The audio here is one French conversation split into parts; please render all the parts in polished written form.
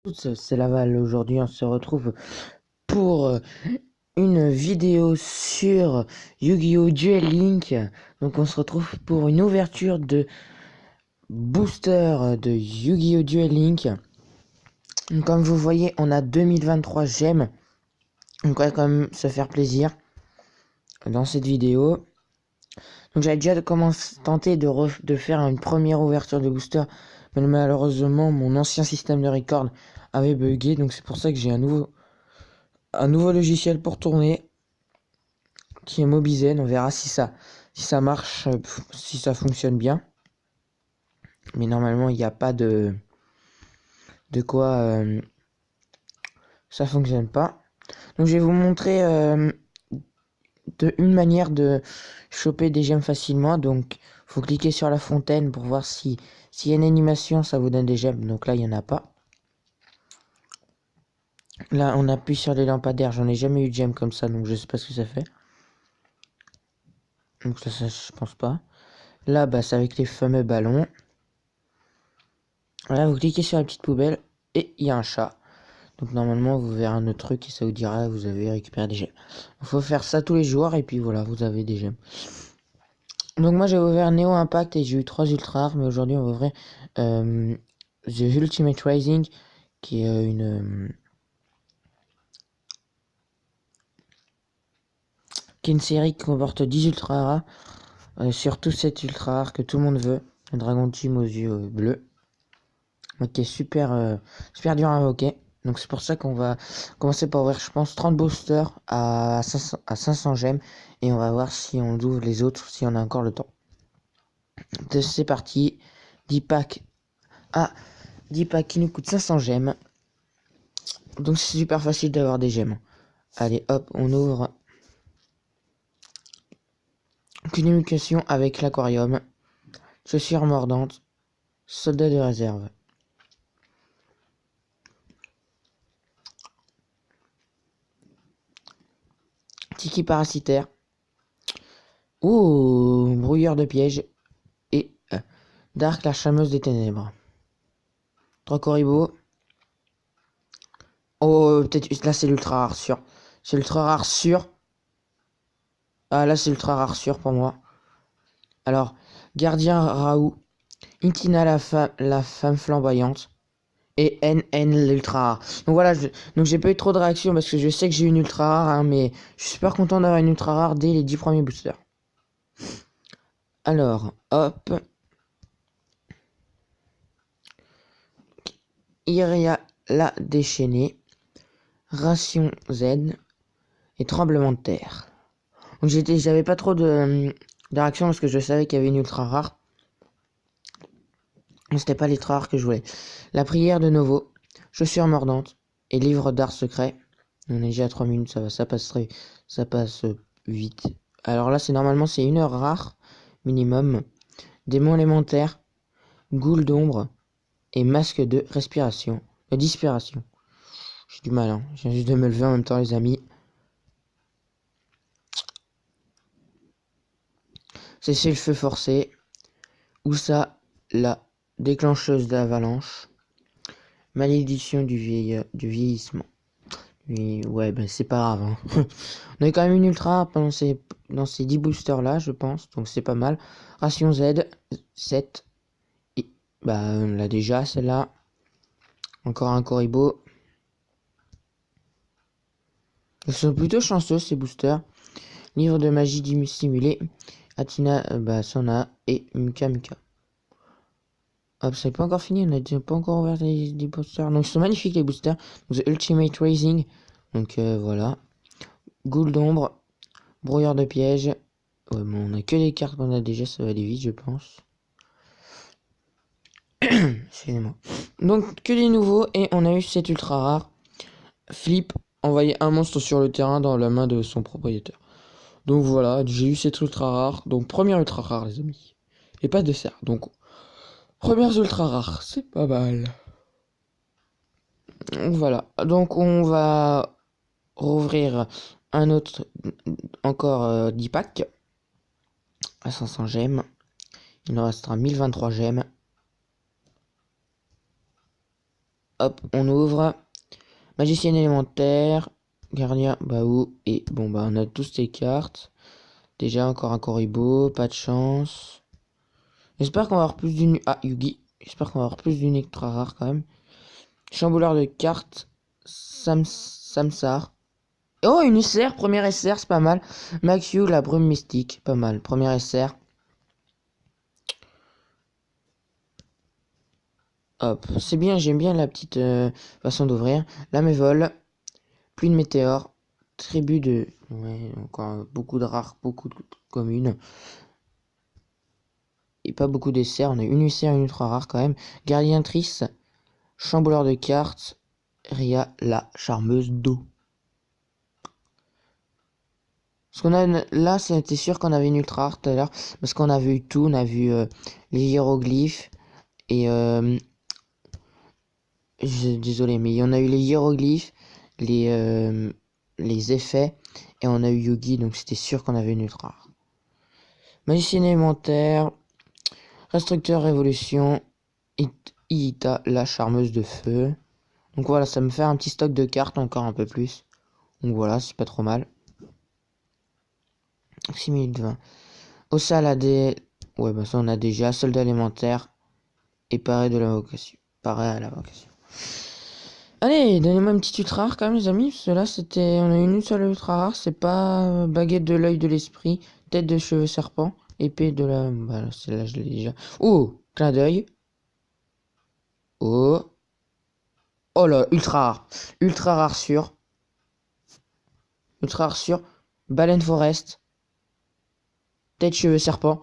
C'est Laval. Aujourd'hui, on se retrouve pour une vidéo sur Yu-Gi-Oh! Duel Link. Donc, on se retrouve pour une ouverture de booster de Yu-Gi-Oh! Duel Link. Donc, comme vous voyez, on a 2023 gemmes. Donc, on va quand même se faire plaisir dans cette vidéo. Donc, j'avais déjà tenté de faire une première ouverture de booster. Mais malheureusement, mon ancien système de record avait bugué. Donc, c'est pour ça que j'ai un nouveau logiciel pour tourner qui est Mobizen. On verra si ça marche, si ça fonctionne bien. Mais normalement, il n'y a pas de quoi ça fonctionne pas. Donc je vais vous montrer une manière de choper des gemmes facilement. Donc faut cliquer sur la fontaine pour voir s'il y a une animation, ça vous donne des gemmes. Donc là, il n'y en a pas. Là, on appuie sur les lampadaires. J'en ai jamais eu de gemmes comme ça, donc je sais pas ce que ça fait. Donc ça je pense pas. Là, bah, c'est avec les fameux ballons. Là, vous cliquez sur la petite poubelle et il y a un chat. Donc normalement, vous verrez un autre truc et ça vous dira vous avez récupéré des gemmes. Il faut faire ça tous les jours et puis voilà, vous avez des gemmes. Donc moi, j'ai ouvert Neo Impact et j'ai eu 3 ultra rares, mais aujourd'hui, on va ouvrir The Ultimate Rising, qui est une série qui comporte 10 ultra rares. Surtout cette ultra rare que tout le monde veut. Le Dragon Team aux yeux bleus. Qui est super dur à invoquer. Donc c'est pour ça qu'on va commencer par ouvrir, je pense, 30 boosters à 500 gemmes. Et on va voir si on ouvre les autres, si on a encore le temps. C'est parti. 10 packs. 10 packs qui nous coûtent 500 gemmes. Donc c'est super facile d'avoir des gemmes. Allez, hop, on ouvre. Communication avec l'aquarium. Chaussures mordantes. Soldat de réserve. Tiki parasitaire. Oh, brouilleur de piège. Et Dark, la charmeuse des ténèbres. 3 coribos. Oh, peut-être là c'est l'ultra rare sûr. C'est l'ultra rare sûr. Ah là c'est l'ultra rare sûr pour moi. Alors, Gardien Raoult. Intina la femme flamboyante. Et NN l'ultra rare. Donc voilà, donc j'ai pas eu trop de réactions parce que je sais que j'ai une ultra rare, hein, mais je suis super content d'avoir une ultra rare dès les 10 premiers boosters. Alors, hop. Iria la déchaînée. Ration Z. Et tremblement de terre. Donc j'avais pas trop de réactions parce que je savais qu'il y avait une ultra rare. Mais c'était pas l'ultra rare que je voulais. La prière de Novo. Chaussures mordantes. Et livre d'art secret. On est déjà à 3 minutes, ça passe vite. Alors là, normalement, c'est une heure rare, minimum. Démon élémentaire, goule d'ombre et masque de respiration. Dispiration. J'ai du mal, hein. Je viens juste de me lever en même temps, les amis. Cessez le feu forcé. Où ça, la déclencheuse d'avalanche. Malédiction du vieillissement. Ouais, ben c'est pas grave, hein. On a quand même une ultra dans ces 10 boosters là, je pense. Donc c'est pas mal. Ration Z, 7. Et, bah, on l'a déjà, celle-là. Encore un Koribo. Ils sont plutôt chanceux, ces boosters. Livre de magie dissimulée. Atina, bah, Sona et Mika Mika. Hop, c'est pas encore fini, on a pas encore ouvert les boosters. Donc, ils sont magnifiques, les boosters. Donc, The Ultimate Rising. Donc, voilà. Goule d'ombre. Brouilleur de piège. Ouais, bon, on a que les cartes qu'on a déjà, ça va aller vite, je pense. Excusez-moi. Donc, que les nouveaux, et on a eu cette ultra rare. Flip, envoyer un monstre sur le terrain dans la main de son propriétaire. Donc voilà, j'ai eu cette ultra rare. Donc, première ultra rare, les amis. Et pas de dessert. Donc, première ultra rare, c'est pas mal. Donc, voilà. Donc, on va rouvrir un autre, encore 10 packs à 500 gemmes. Il nous restera 1023 gemmes. Hop, on ouvre. Magicienne élémentaire. Gardien, Baou. Et bon, bah, on a tous ces cartes. Déjà, encore un Koribo. Pas de chance. J'espère qu'on va avoir plus d'une... Ah, Yugi. J'espère qu'on va avoir plus d'une extra rare quand même. Chambouleur de cartes. Samsar. Oh, une SR. Première SR, c'est pas mal. Maxu, la brume mystique. Pas mal. Première SR. Hop, c'est bien, j'aime bien la petite façon d'ouvrir. Lame et vol, pluie de météores, tribu de... Ouais, encore beaucoup de rares, beaucoup de communes. Et pas beaucoup d'essais, on a une UCR, une ultra rare quand même. Gardien triste, chambouleur de cartes, Ria, la charmeuse d'eau. Ce qu'on a là, c'était sûr qu'on avait une ultra rare tout à l'heure. Parce qu'on a vu tout, on a vu les hiéroglyphes et... désolé, mais on a eu les hiéroglyphes, les effets, et on a eu Yugi, donc c'était sûr qu'on avait une ultra rare. Magicienne élémentaire, Restructeur révolution, Iita, la charmeuse de feu. Donc voilà, ça me fait un petit stock de cartes, encore un peu plus. Donc voilà, c'est pas trop mal. 6 minutes 20. Osaladé, ouais, bah ça on a déjà. Soldat élémentaire, et pareil de la vocation. Pareil à la vocation. Allez, donnez-moi une petite ultra rare quand même les amis, parce que là c'était, on a une seule ultra rare, c'est pas baguette de l'œil de l'esprit, tête de cheveux serpent, épée de la... Bah celle-là je l'ai déjà. Oh, clin d'œil. Oh. Oh là, ultra rare sûr. Ultra rare sûr. Baleine forest, tête cheveux serpent.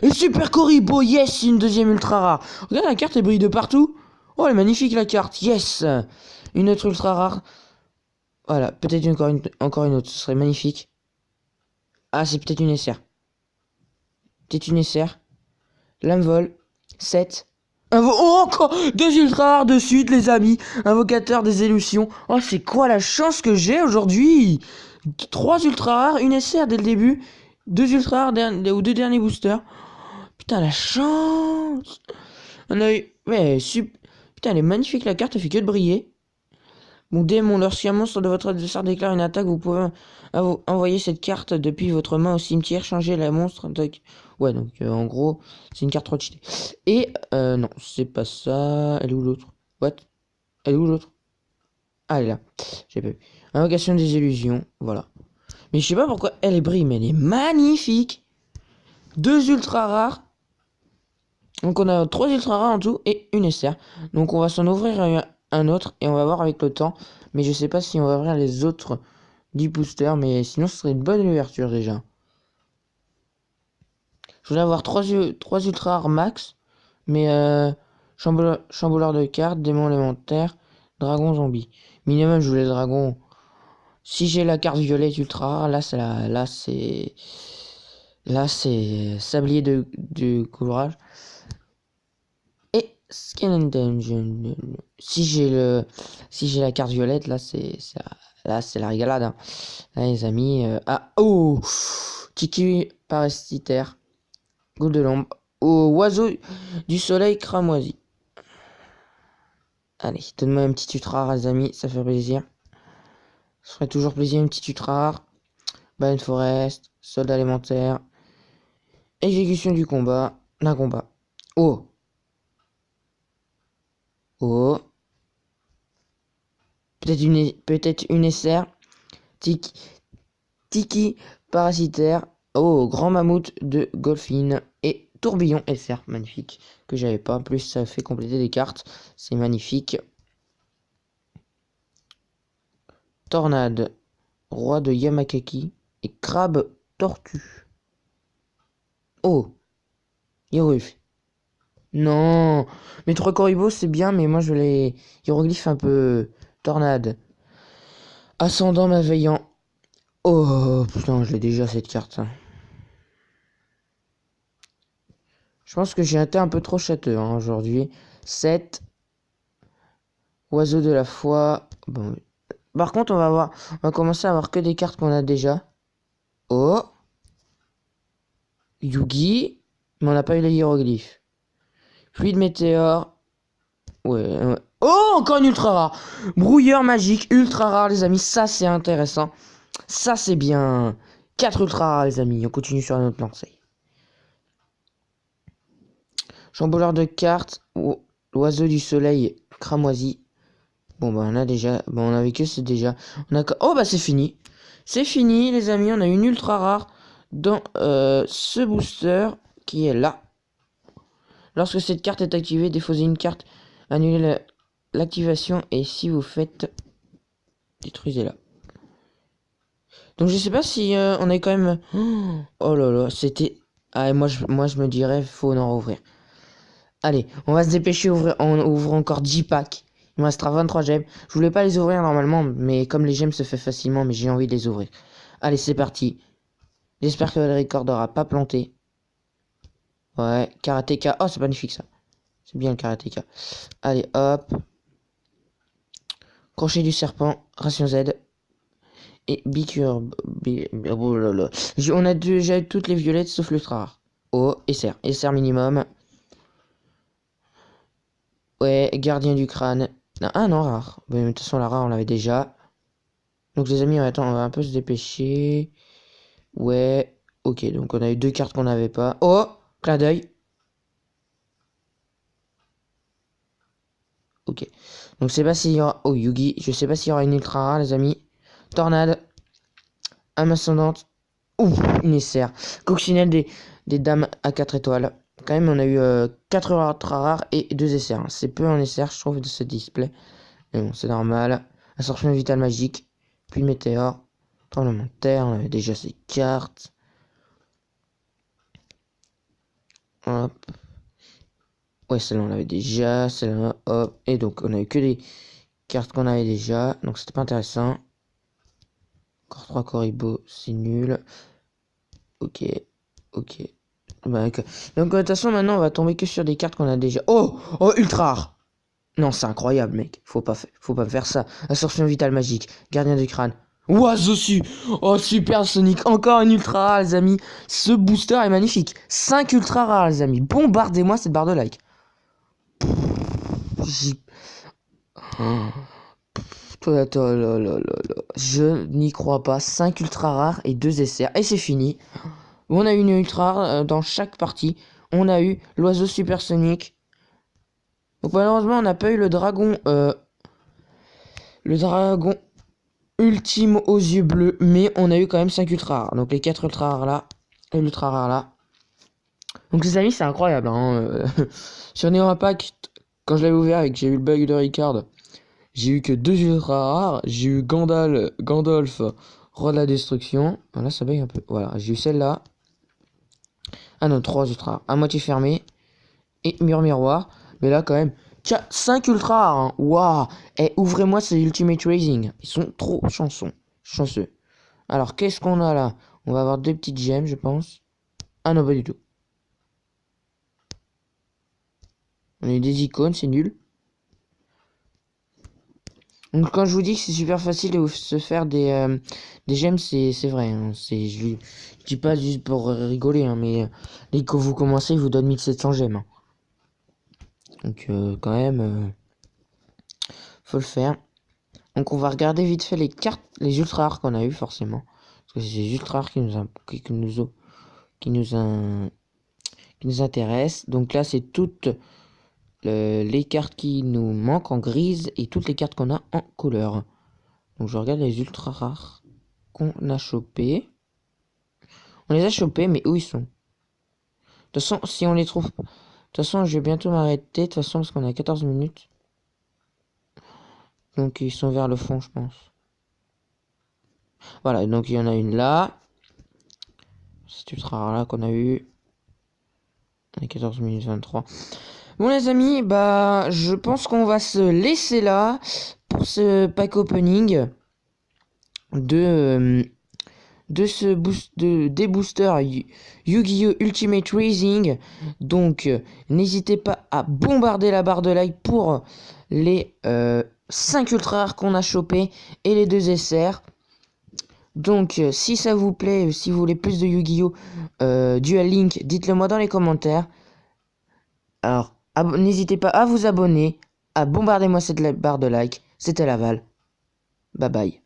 Et super Koribo, yes, une deuxième ultra rare. Regarde la carte, elle brille de partout. Oh, elle est magnifique la carte, yes. Une autre ultra rare. Voilà, peut-être encore une autre, ce serait magnifique. Ah, c'est peut-être une SR. Peut-être une SR. Lame vol. 7. Oh, encore 2 ultra rares de suite, les amis. Invocateur des illusions. Oh, c'est quoi la chance que j'ai aujourd'hui? 3 ultra rares, une SR dès le début. 2 ultra rares ou 2 derniers boosters. Putain, la chance. On a eu... Ouais, putain, elle est magnifique la carte, elle fait que de briller. Mon démon, lorsqu'un monstre de votre adversaire déclare une attaque, vous pouvez envoyer cette carte depuis votre main au cimetière, changer la monstre. Ouais, donc en gros, c'est une carte trop cheatée. Et non, c'est pas ça. Elle est où l'autre? What? Elle est où l'autre? Ah, elle est là. J'ai pas vu. Invocation des illusions, voilà. Mais je sais pas pourquoi elle est brille, mais elle est magnifique. 2 ultra rares. Donc on a 3 ultra rares en tout et une SR. Donc on va s'en ouvrir un autre et on va voir avec le temps. Mais je sais pas si on va ouvrir les autres 10 boosters. Mais sinon ce serait une bonne ouverture déjà. Je voulais avoir 3 ultra rares max. Mais chambouleur de cartes, démon élémentaire, dragon zombie. Minimum je voulais le dragon. Si j'ai la carte violette ultra rare, là c'est sablier de couvrage. Et Skin and Dungeon. Si j'ai la carte violette, là c'est la régalade. Hein. Là les amis. Oh, Tiki parasitaire. Goût de l'ombre. Oh, oiseau du soleil cramoisi. Allez, donne-moi un petit ultra rare les amis, ça fait plaisir. Ça ferait toujours plaisir une petite ultra rare. Baleine forest, soldat élémentaire. Exécution du combat. D'un combat. Oh. Oh. Peut-être une SR. Tiki parasitaire. Oh, grand mammouth de Golfine. Et tourbillon SR. Magnifique. Que j'avais pas. En plus, ça fait compléter des cartes. C'est magnifique. Tornade. Roi de Yamakaki. Et crabe tortue. Oh. Hiéroglyphe. Non. Mais 3 corribos, c'est bien. Mais moi, je les hiéroglyphes un peu. Tornade. Ascendant malveillant. Oh putain, je l'ai déjà cette carte. Je pense que j'ai été un peu trop châteux hein, aujourd'hui. 7. Oiseau de la foi. Bon. Par contre, on va commencer à avoir que des cartes qu'on a déjà. Oh. Yugi. Mais on n'a pas eu les hiéroglyphes. Pluie de météores. Ouais. Oh Oh, encore une ultra rare. Brouilleur magique, ultra rare, les amis. Ça, c'est intéressant. Ça, c'est bien. 4 ultra rares, les amis. On continue sur notre lancée. Chambouleur de cartes. L'oiseau du soleil cramoisi. Bon, bah, on a déjà. Bon, on avait que c'est déjà. On a... Oh, bah, c'est fini. C'est fini, les amis. On a une ultra rare dans ce booster qui est là. Lorsque cette carte est activée, défausez une carte, annulez l'activation et si vous faites, détruisez-la. Donc je sais pas si on est quand même... Oh là là, c'était... Ah, moi je me dirais, faut en rouvrir. Allez, on va se dépêcher, on ouvre encore 10 packs. Il me restera 23 gemmes. Je voulais pas les ouvrir normalement, mais comme les gemmes se fait facilement, mais j'ai envie de les ouvrir. Allez, c'est parti. J'espère que le record n'aura pas planté. Ouais, karatéka. Oh, c'est magnifique ça. C'est bien le karatéka. Allez, hop. Crochet du serpent, ration Z. Et bicurbe. Oh là là. On a déjà toutes les violettes sauf l'ultra rare. Oh, SR. SR minimum. Ouais, gardien du crâne. Ah non, rare. Mais de toute façon, la rare, on l'avait déjà. Donc les amis, attends, on va un peu se dépêcher. Ouais. Ok, donc on a eu 2 cartes qu'on n'avait pas. Oh, clin d'œil. Ok. Donc je sais pas s'il y aura... Oh, Yugi. Je sais pas s'il y aura une ultra rare, les amis. Tornade. Âme ascendante. Ouf, une SR. Coccinelle des dames à 4 étoiles. Quand même, on a eu 4 ultra rares et 2 SR. C'est peu en SR, je trouve, de ce display. Mais bon, c'est normal. Ascension vitale magique. Puis météore. Tremblement de terre. On avait déjà ces cartes. Hop. Ouais, celle-là, on l'avait déjà. Celle-là, hop. Et donc, on a eu que des cartes qu'on avait déjà. Donc, c'était pas intéressant. Encore 3 Corribo, c'est nul. Ok. Ok. Bah, okay. Donc, de toute façon, maintenant, on va tomber que sur des cartes qu'on a déjà. Oh! Oh, ultra rare! Non, c'est incroyable, mec. Faut pas me faire ça. Ascension vitale magique. Gardien du crâne. Oiseau su. Oh, super Sonic. Encore une ultra rare, les amis. Ce booster est magnifique. 5 ultra rares, les amis. Bombardez-moi cette barre de like. Je n'y crois pas. 5 ultra rares et 2 SR. Et c'est fini. On a eu une ultra rare dans chaque partie. On a eu l'oiseau supersonique. Donc malheureusement, on n'a pas eu le dragon. Le dragon ultime aux yeux bleus. Mais on a eu quand même 5 ultra rares. Donc les 4 ultra rares là. Et l'ultra rare là. Donc les amis, c'est incroyable. Hein. Sur Neo Pack, quand je l'avais ouvert et que j'ai eu le bug de Ricard, j'ai eu que 2 ultra rares. J'ai eu Gandalf, roi de la destruction. Voilà, ça bug un peu. Voilà, j'ai eu celle-là. Ah non, 3 ultra rares. À moitié fermé. Et mur miroir. Mais là, quand même, 5 ultra rares. Hein. Waouh. Et ouvrez-moi ces Ultimate Racing. Ils sont trop chanceux. Alors, qu'est-ce qu'on a là? On va avoir 2 petites gemmes, je pense. Ah non, pas du tout. On a eu des icônes, c'est nul. Donc quand je vous dis que c'est super facile de se faire des gemmes, c'est vrai. Hein. Je dis pas juste pour rigoler, hein, mais dès que vous commencez, ils vous donnent 1700 gemmes. Hein. Donc quand même, faut le faire. Donc on va regarder vite fait les cartes, les ultra rares qu'on a eu forcément. Parce que c'est les ultra rares qui nous intéressent. Donc là, c'est toutes les cartes qui nous manquent en grise et toutes les cartes qu'on a en couleur. Donc je regarde les ultra rares qu'on a chopés. On les a chopés, mais où ils sont? De toute façon, si on les trouve... De toute façon, je vais bientôt m'arrêter, de toute façon, parce qu'on a 14 minutes. Donc ils sont vers le fond, je pense. Voilà, donc il y en a une là. C'est ultra rare là qu'on a eu. On est 14 minutes 23. Bon les amis, bah je pense qu'on va se laisser là pour ce pack opening des boosters Yu-Gi-Oh! Ultimate Racing. Donc n'hésitez pas à bombarder la barre de like pour les 5 ultra rares qu'on a chopé et les 2 SR. Donc si ça vous plaît, si vous voulez plus de Yu-Gi-Oh! Duel Link, dites-le moi dans les commentaires. Alors n'hésitez pas à vous abonner, bombardez-moi cette barre de like. C'était Laval. Bye bye.